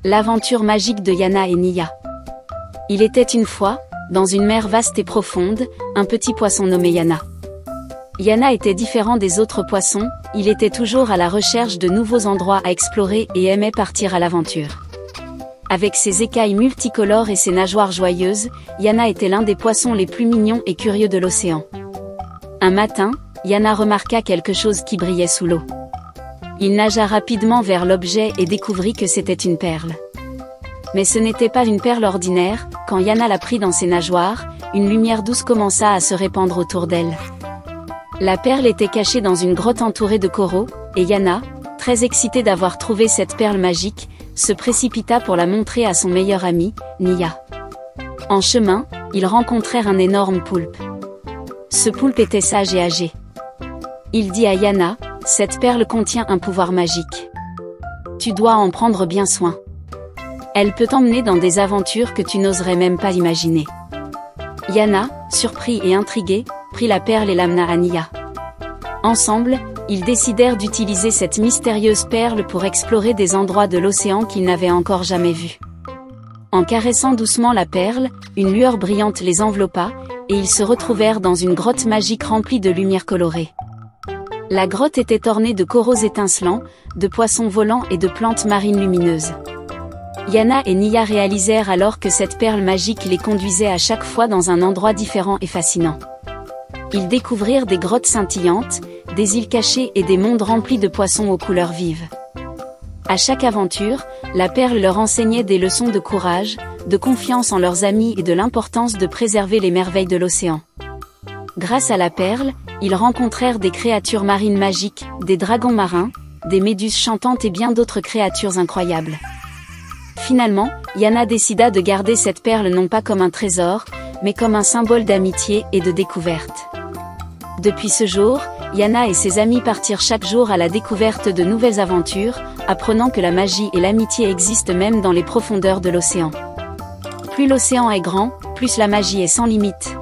L'aventure magique de Yana et Nia. Il était une fois, dans une mer vaste et profonde, un petit poisson nommé Yana. Yana était différent des autres poissons, il était toujours à la recherche de nouveaux endroits à explorer et aimait partir à l'aventure. Avec ses écailles multicolores et ses nageoires joyeuses, Yana était l'un des poissons les plus mignons et curieux de l'océan. Un matin, Yana remarqua quelque chose qui brillait sous l'eau. Il nagea rapidement vers l'objet et découvrit que c'était une perle. Mais ce n'était pas une perle ordinaire, quand Yana la prit dans ses nageoires, une lumière douce commença à se répandre autour d'elle. La perle était cachée dans une grotte entourée de coraux, et Yana, très excitée d'avoir trouvé cette perle magique, se précipita pour la montrer à son meilleur ami, Nia. En chemin, ils rencontrèrent un énorme poulpe. Ce poulpe était sage et âgé. Il dit à Yana, « Cette perle contient un pouvoir magique. Tu dois en prendre bien soin. Elle peut t'emmener dans des aventures que tu n'oserais même pas imaginer. » Yana, surpris et intrigué, prit la perle et l'amena à Nia. Ensemble, ils décidèrent d'utiliser cette mystérieuse perle pour explorer des endroits de l'océan qu'ils n'avaient encore jamais vus. En caressant doucement la perle, une lueur brillante les enveloppa, et ils se retrouvèrent dans une grotte magique remplie de lumière colorée. La grotte était ornée de coraux étincelants, de poissons volants et de plantes marines lumineuses. Yana et Nia réalisèrent alors que cette perle magique les conduisait à chaque fois dans un endroit différent et fascinant. Ils découvrirent des grottes scintillantes, des îles cachées et des mondes remplis de poissons aux couleurs vives. À chaque aventure, la perle leur enseignait des leçons de courage, de confiance en leurs amis et de l'importance de préserver les merveilles de l'océan. Grâce à la perle, ils rencontrèrent des créatures marines magiques, des dragons marins, des méduses chantantes et bien d'autres créatures incroyables. Finalement, Yana décida de garder cette perle non pas comme un trésor, mais comme un symbole d'amitié et de découverte. Depuis ce jour, Yana et ses amis partirent chaque jour à la découverte de nouvelles aventures, apprenant que la magie et l'amitié existent même dans les profondeurs de l'océan. Plus l'océan est grand, plus la magie est sans limite.